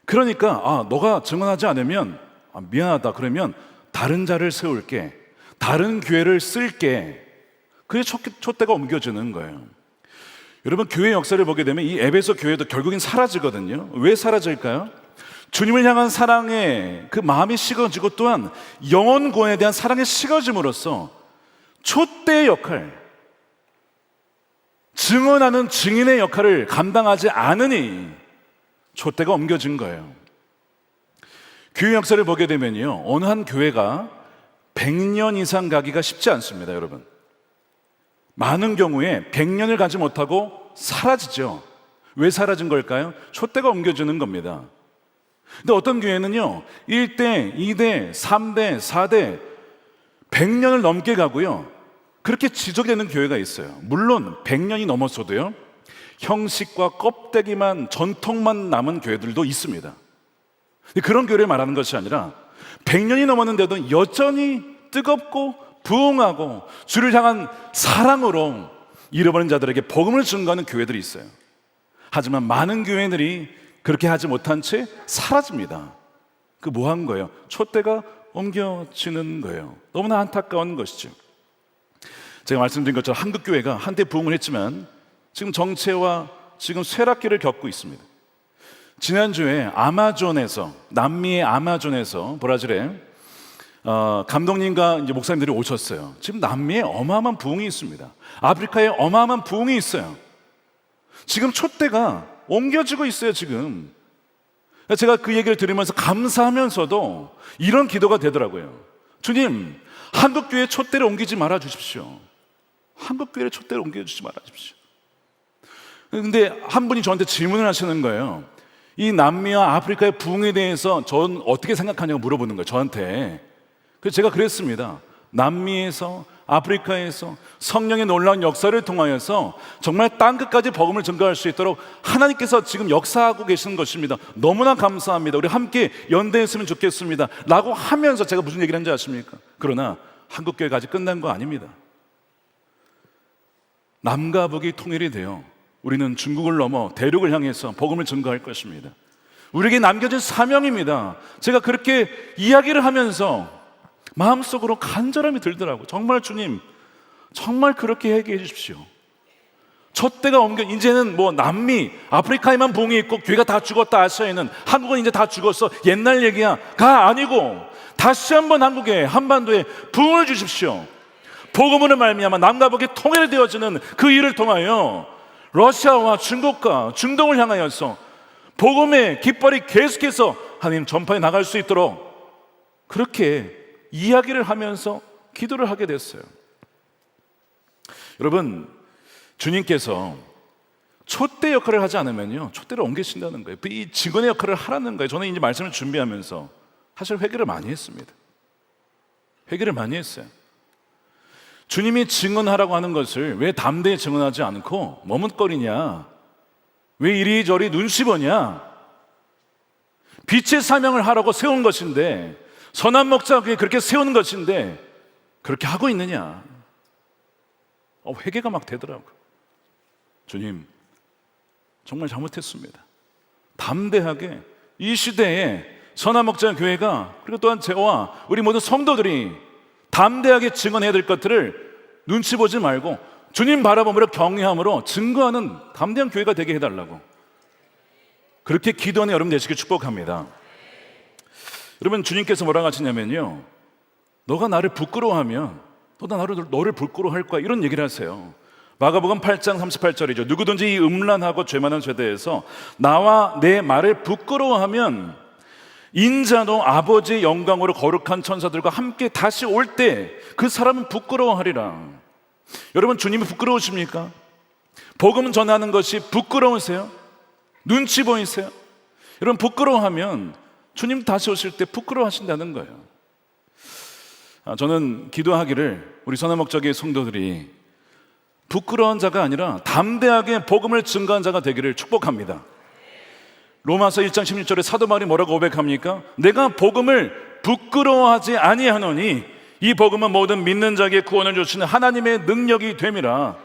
그러니까 너가 증언하지 않으면 미안하다, 그러면 다른 자를 세울게, 다른 교회를 쓸게. 그게 촛대가 옮겨지는 거예요. 여러분, 교회 역사를 보게 되면 이 에베소 교회도 결국엔 사라지거든요. 왜 사라질까요? 주님을 향한 사랑의 그 마음이 식어지고, 또한 영혼 구원에 대한 사랑이 식어짐으로써 촛대의 역할, 증언하는 증인의 역할을 감당하지 않으니 촛대가 옮겨진 거예요. 교회 역사를 보게 되면요, 어느 한 교회가 100년 이상 가기가 쉽지 않습니다. 여러분, 많은 경우에 100년을 가지 못하고 사라지죠. 왜 사라진 걸까요? 촛대가 옮겨지는 겁니다. 근데 어떤 교회는요, 1대, 2대, 3대, 4대 100년을 넘게 가고요, 그렇게 지속되는 교회가 있어요. 물론 100년이 넘었어도요, 형식과 껍데기만, 전통만 남은 교회들도 있습니다. 근데 그런 교회를 말하는 것이 아니라 100년이 넘었는데도 여전히 뜨겁고 부흥하고 주를 향한 사랑으로 잃어버린 자들에게 복음을 증거하는 교회들이 있어요. 하지만 많은 교회들이 그렇게 하지 못한 채 사라집니다. 그 뭐 한 거예요? 촛대가 옮겨지는 거예요. 너무나 안타까운 것이죠. 제가 말씀드린 것처럼 한국교회가 한때 부흥을 했지만 지금 정체와 지금 쇠락기를 겪고 있습니다. 지난주에 아마존에서, 남미의 아마존에서, 브라질에 감독님과 이제 목사님들이 오셨어요. 지금 남미에 어마어마한 부흥이 있습니다. 아프리카에 어마어마한 부흥이 있어요. 지금 촛대가 옮겨지고 있어요. 지금 제가 그 얘기를 들으면서 감사하면서도 이런 기도가 되더라고요. 주님, 한국교회 촛대를 옮기지 말아 주십시오. 한국교회의 촛대를 옮겨주지 말아 주십시오. 근데 한 분이 저한테 질문을 하시는 거예요. 이 남미와 아프리카의 부흥에 대해서 전 어떻게 생각하냐고 물어보는 거예요, 저한테. 그래서 제가 그랬습니다. 남미에서, 아프리카에서 성령의 놀라운 역사를 통하여서 정말 땅끝까지 복음을 증거할 수 있도록 하나님께서 지금 역사하고 계시는 것입니다. 너무나 감사합니다. 우리 함께 연대했으면 좋겠습니다 라고 하면서 제가 무슨 얘기를 했는지 아십니까? 그러나 한국교회가 아직 끝난 거 아닙니다. 남과 북이 통일이 되어 우리는 중국을 넘어 대륙을 향해서 복음을 증거할 것입니다. 우리에게 남겨진 사명입니다. 제가 그렇게 이야기를 하면서 마음속으로 간절함이 들더라고요. 정말 주님, 정말 그렇게 얘기해 주십시오. 촛대가 이제는 뭐 남미, 아프리카에만 부흥이 있고 교회가 다 죽었다, 아시아에는. 한국은 이제 다 죽었어, 옛날 얘기야 가 아니고 다시 한번 한국에, 한반도에 부흥을 주십시오. 복음으로 말미암아 남과 북이 통일되어지는 그 일을 통하여 러시아와 중국과 중동을 향하여서 복음의 깃발이 계속해서 하나님 전파에 나갈 수 있도록 그렇게 이야기를 하면서 기도를 하게 됐어요. 여러분, 주님께서 촛대 역할을 하지 않으면요, 촛대를 옮기신다는 거예요. 이 직원의 역할을 하라는 거예요. 저는 이제 말씀을 준비하면서 사실 회개를 많이 했습니다. 회개를 많이 했어요. 주님이 증언하라고 하는 것을 왜 담대히 증언하지 않고 머뭇거리냐? 왜 이리저리 눈치 보냐? 빛의 사명을 하라고 세운 것인데, 선한 목자에게 그렇게 세우는 것인데 그렇게 하고 있느냐? 회개가 막 되더라고요. 주님, 정말 잘못했습니다. 담대하게 이 시대에 선한 목자 교회가, 그리고 또한 저와 우리 모든 성도들이 담대하게 증언해야 될 것들을 눈치 보지 말고 주님 바라보므로 경외함으로 증거하는 담대한 교회가 되게 해달라고, 그렇게 기도하는 여러분 되시길 축복합니다. 여러분, 주님께서 뭐라고 하시냐면요, 너가 나를 부끄러워하면 너도 너를 부끄러워할 거야, 이런 얘기를 하세요. 마가복음 8장 38절이죠. 누구든지 이 음란하고 죄 많은 세대에서 나와 내 말을 부끄러워하면 인자도 아버지의 영광으로 거룩한 천사들과 함께 다시 올 때 그 사람은 부끄러워하리라. 여러분, 주님이 부끄러우십니까? 복음 전하는 것이 부끄러우세요? 눈치 보이세요? 여러분, 부끄러워하면 주님 다시 오실 때 부끄러워하신다는 거예요. 저는 기도하기를 우리 선한목자교회 성도들이 부끄러운 자가 아니라 담대하게 복음을 증거한 자가 되기를 축복합니다. 로마서 1장 16절에 사도 바울이 뭐라고 고백합니까? 내가 복음을 부끄러워하지 아니하노니 이 복음은 모든 믿는 자에게 구원을 주시는 하나님의 능력이 됨이라.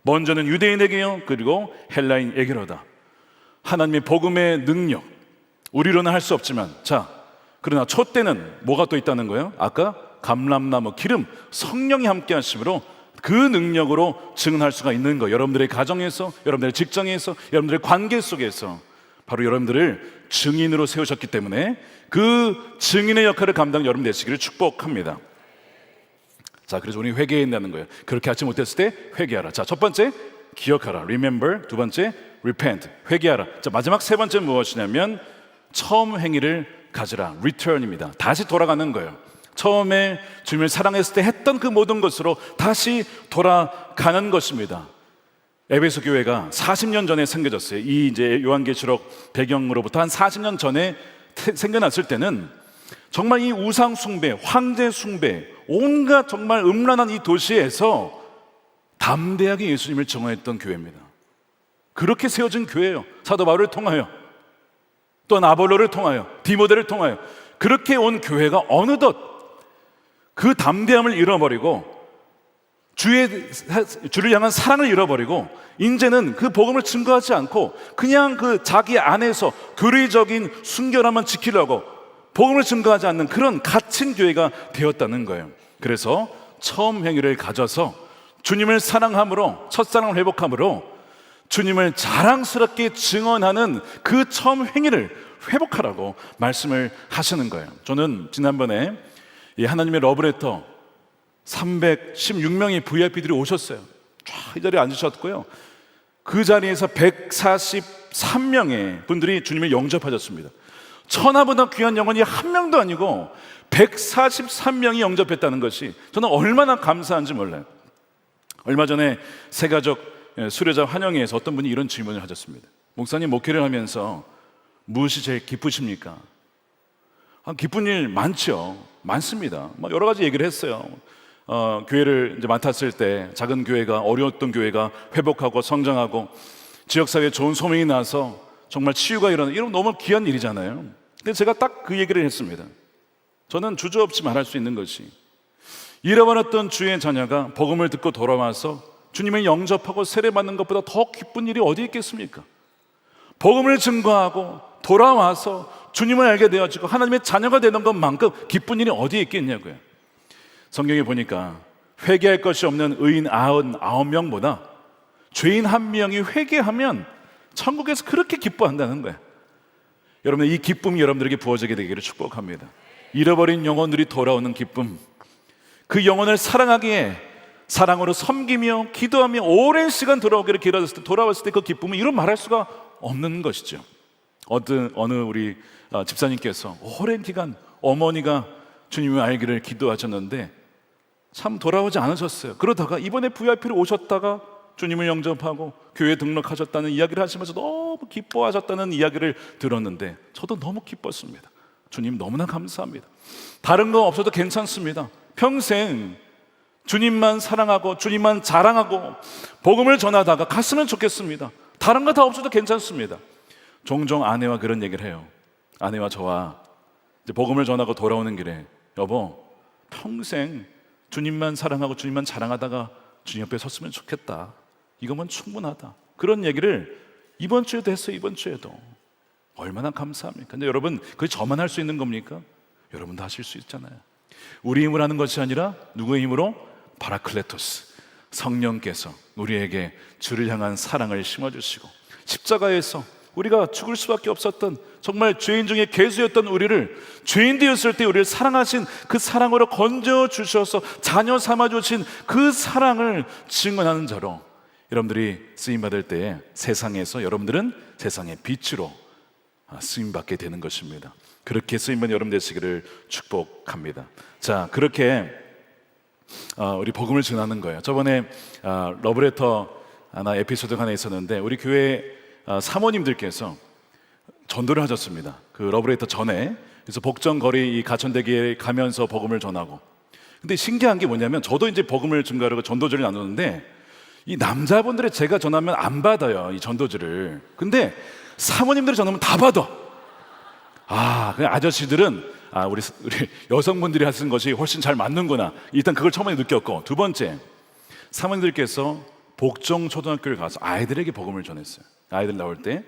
먼저는 유대인에게요, 그리고 헬라인에게로다. 하나님의 복음의 능력, 우리로는 할 수 없지만, 자, 그러나 촛대는 뭐가 또 있다는 거예요? 아까 감람나무 기름, 성령이 함께 하심으로 그 능력으로 증언할 수가 있는 거예요. 여러분들의 가정에서, 여러분들의 직장에서, 여러분들의 관계 속에서 바로 여러분들을 증인으로 세우셨기 때문에 그 증인의 역할을 감당하는 여러분 되시기를 축복합니다. 자, 그래서 우리 회개한다는 거예요. 그렇게 하지 못했을 때 회개하라. 자, 첫 번째 기억하라, remember. 두 번째 repent, 회개하라. 자, 마지막 세 번째 무엇이냐면 처음 행위를 가지라, return입니다. 다시 돌아가는 거예요. 처음에 주님을 사랑했을 때 했던 그 모든 것으로 다시 돌아가는 것입니다. 에베소 교회가 40년 전에 생겨졌어요. 이 이제 요한계시록 배경으로부터 한 40년 전에 생겨났을 때는 정말 이 우상 숭배, 황제 숭배, 온갖 정말 음란한 이 도시에서 담대하게 예수님을 증언했던 교회입니다. 그렇게 세워진 교회예요. 사도 바울을 통하여, 또한 아볼로를 통하여, 디모데를 통하여 그렇게 온 교회가 어느덧 그 담대함을 잃어버리고 주를 향한 사랑을 잃어버리고 이제는 그 복음을 증거하지 않고 그냥 그 자기 안에서 교리적인 순결함만 지키려고 복음을 증거하지 않는 그런 갇힌 교회가 되었다는 거예요. 그래서 처음 행위를 가져서 주님을 사랑함으로, 첫사랑을 회복함으로 주님을 자랑스럽게 증언하는 그 처음 행위를 회복하라고 말씀을 하시는 거예요. 저는 지난번에 이 하나님의 러브레터 316명의 VIP들이 오셨어요. 쫙 이 자리에 앉으셨고요, 그 자리에서 143명의 분들이 주님을 영접하셨습니다. 천하보다 귀한 영혼이 한 명도 아니고 143명이 영접했다는 것이 저는 얼마나 감사한지 몰라요. 얼마 전에 새가족 수료자 환영회에서 어떤 분이 이런 질문을 하셨습니다. 목사님, 목회를 하면서 무엇이 제일 기쁘십니까? 기쁜 일 많죠. 많습니다. 여러 가지 얘기를 했어요. 교회를 이제 맡았을 때 작은 교회가, 어려웠던 교회가 회복하고 성장하고 지역사회에 좋은 소명이 나서 정말 치유가 일어나는, 이런 너무 귀한 일이잖아요. 근데 제가 딱 그 얘기를 했습니다. 저는 주저없이 말할 수 있는 것이, 잃어버렸던 주의 자녀가 복음을 듣고 돌아와서 주님을 영접하고 세례받는 것보다 더 기쁜 일이 어디 있겠습니까? 복음을 증거하고 돌아와서 주님을 알게 되어지고 하나님의 자녀가 되는 것만큼 기쁜 일이 어디에 있겠냐고요. 성경에 보니까 회개할 것이 없는 의인 99명보다 죄인 1명이 회개하면 천국에서 그렇게 기뻐한다는 거예요. 여러분, 이 기쁨이 여러분들에게 부어지게 되기를 축복합니다. 잃어버린 영혼들이 돌아오는 기쁨, 그 영혼을 사랑하기에 사랑으로 섬기며 기도하며 오랜 시간 돌아오기를 기다렸을 때, 돌아왔을 때 그 기쁨은 이루 말할 수가 없는 것이죠. 어느 우리 집사님께서 오랜 기간 어머니가 주님을 알기를 기도하셨는데 참 돌아오지 않으셨어요. 그러다가 이번에 VIP로 오셨다가 주님을 영접하고 교회에 등록하셨다는 이야기를 하시면서 너무 기뻐하셨다는 이야기를 들었는데 저도 너무 기뻤습니다. 주님 너무나 감사합니다. 다른 거 없어도 괜찮습니다. 평생 주님만 사랑하고 주님만 자랑하고 복음을 전하다가 갔으면 좋겠습니다. 다른 거 다 없어도 괜찮습니다. 종종 아내와 그런 얘기를 해요. 아내와 저와 이제 복음을 전하고 돌아오는 길에 여보, 평생 주님만 사랑하고 주님만 자랑하다가 주님 옆에 섰으면 좋겠다. 이거면 충분하다. 그런 얘기를 이번 주에도 했어요. 이번 주에도. 얼마나 감사합니까? 근데 여러분, 그게 저만 할 수 있는 겁니까? 여러분도 하실 수 있잖아요. 우리 힘으로 하는 것이 아니라 누구의 힘으로? 바라클레토스, 성령께서 우리에게 주를 향한 사랑을 심어주시고 십자가에서 우리가 죽을 수밖에 없었던 정말 죄인 중에 괴수였던 우리를 죄인 되었을 때 우리를 사랑하신 그 사랑으로 건져주셔서 자녀 삼아주신 그 사랑을 증언하는 자로 여러분들이 쓰임받을 때에 세상에서 여러분들은 세상의 빛으로 쓰임받게 되는 것입니다. 그렇게 쓰임받는 여러분 되시기를 축복합니다. 자, 그렇게 우리 복음을 전하는 거예요. 저번에 러브레터 하나 에피소드가 하나 있었는데 우리 교회 사모님들께서 전도를 하셨습니다. 그 러브레터 전에. 그래서 복정거리 이 가천대교에 가면서 복음을 전하고. 근데 신기한 게 뭐냐면 저도 이제 복음을 증거하려고 전도지를 나누는데 이 남자분들이 제가 전하면 안 받아요, 이 전도지를. 근데 사모님들이 전하면 다 받아. 그 아저씨들은 우리 여성분들이 하시는 것이 훨씬 잘 맞는구나. 일단 그걸 처음에 느꼈고, 두 번째, 사모님들께서 복정초등학교를 가서 아이들에게 복음을 전했어요. 아이들 나올 때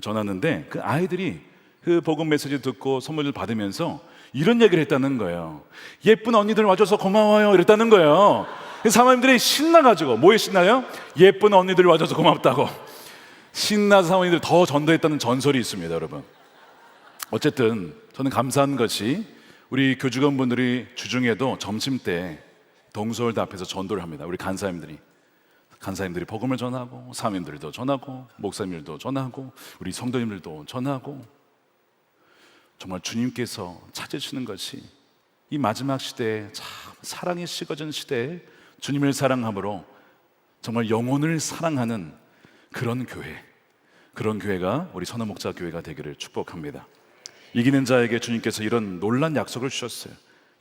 전하는데 그 아이들이 그 복음 메시지 듣고 선물을 받으면서 이런 얘기를 했다는 거예요. 예쁜 언니들 와줘서 고마워요 이랬다는 거예요. 사모님들이 신나가지고, 뭐에 신나요? 예쁜 언니들 와줘서 고맙다고 신나서 사모님들 더 전도했다는 전설이 있습니다. 여러분, 어쨌든 저는 감사한 것이 우리 교직원분들이 주중에도 점심때 동서울대 앞에서 전도를 합니다. 우리 간사님들이 복음을 전하고, 사모님들도 전하고, 목사님들도 전하고, 우리 성도님들도 전하고. 정말 주님께서 찾으시는 것이 이 마지막 시대에 참 사랑이 식어진 시대에 주님을 사랑함으로 정말 영혼을 사랑하는 그런 교회가 우리 선호 목자 교회가 되기를 축복합니다. 이기는 자에게 주님께서 이런 놀란 약속을 주셨어요.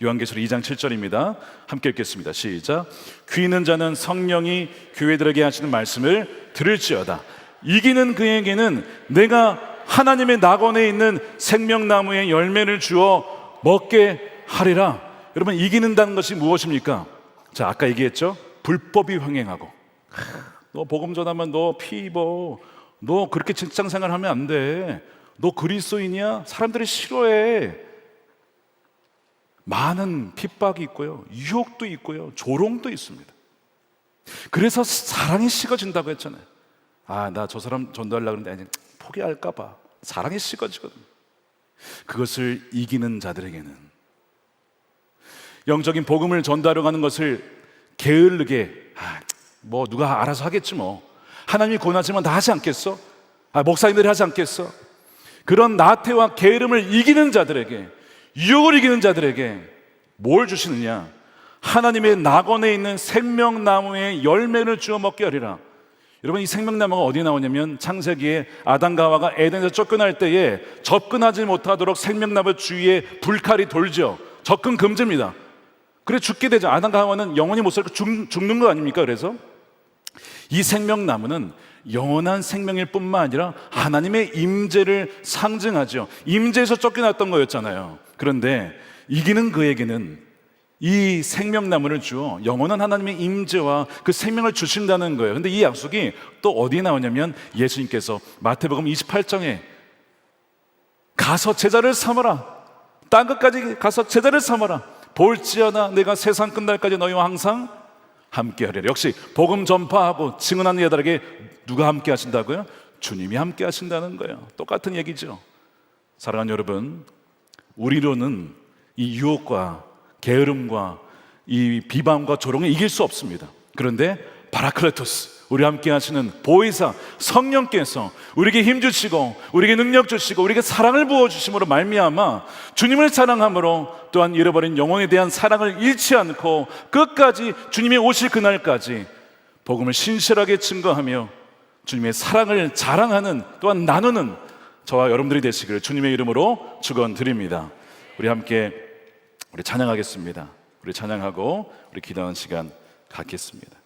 요한계시록 2장 7절입니다. 함께 읽겠습니다. 시작. 귀 있는 자는 성령이 교회들에게 하시는 말씀을 들을지어다. 이기는 그에게는 내가 하나님의 낙원에 있는 생명나무의 열매를 주어 먹게 하리라. 여러분, 이기는다는 것이 무엇입니까? 자, 아까 얘기했죠. 불법이 횡행하고, 너 복음 전하면 너 피 입어, 너 그렇게 직장생활 하면 안 돼, 너 그리스도인이야, 사람들이 싫어해. 많은 핍박이 있고요, 유혹도 있고요, 조롱도 있습니다. 그래서 사랑이 식어진다고 했잖아요. 나 저 사람 전도하려고 하는데 포기할까 봐 사랑이 식어지거든요. 그것을 이기는 자들에게는, 영적인 복음을 전도하려고 하는 것을 게으르게 뭐 누가 알아서 하겠지, 뭐 하나님이 권하시면 다 하지 않겠어? 목사님들이 하지 않겠어? 그런 나태와 게으름을 이기는 자들에게, 유혹을 이기는 자들에게 뭘 주시느냐? 하나님의 낙원에 있는 생명나무의 열매를 주어 먹게 하리라. 여러분, 이 생명나무가 어디에 나오냐면 창세기에 아담과 하와가 에덴에서 쫓겨날 때에 접근하지 못하도록 생명나무 주위에 불칼이 돌죠. 접근 금지입니다. 그래 죽게 되죠. 아담과 하와는 영원히 못 살고 죽는 거 아닙니까? 그래서 이 생명나무는 영원한 생명일 뿐만 아니라 하나님의 임재를 상징하죠. 임재에서 쫓겨났던 거였잖아요. 그런데 이기는 그에게는 이 생명나무를 주어 영원한 하나님의 임재와 그 생명을 주신다는 거예요. 근데 이 약속이 또 어디에 나오냐면 예수님께서 마태복음 28장에 가서 제자를 삼아라, 땅 끝까지 가서 제자를 삼아라, 볼지어다 내가 세상 끝날까지 너희와 항상 함께 하리라. 역시 복음 전파하고 증언하는 자들에게 누가 함께 하신다고요? 주님이 함께 하신다는 거예요. 똑같은 얘기죠. 사랑하는 여러분, 우리로는 이 유혹과 게으름과 이 비방과 조롱을 이길 수 없습니다. 그런데 파라클레토스, 우리 함께 하시는 보혜사 성령께서 우리에게 힘 주시고 우리에게 능력 주시고 우리에게 사랑을 부어 주심으로 말미암아 주님을 사랑함으로 또한 잃어버린 영혼에 대한 사랑을 잃지 않고 끝까지 주님이 오실 그날까지 복음을 신실하게 증거하며 주님의 사랑을 자랑하는, 또한 나누는 저와 여러분들이 되시기를 주님의 이름으로 축원드립니다. 우리 함께 우리 찬양하겠습니다. 우리 찬양하고 우리 기도하는 시간 갖겠습니다.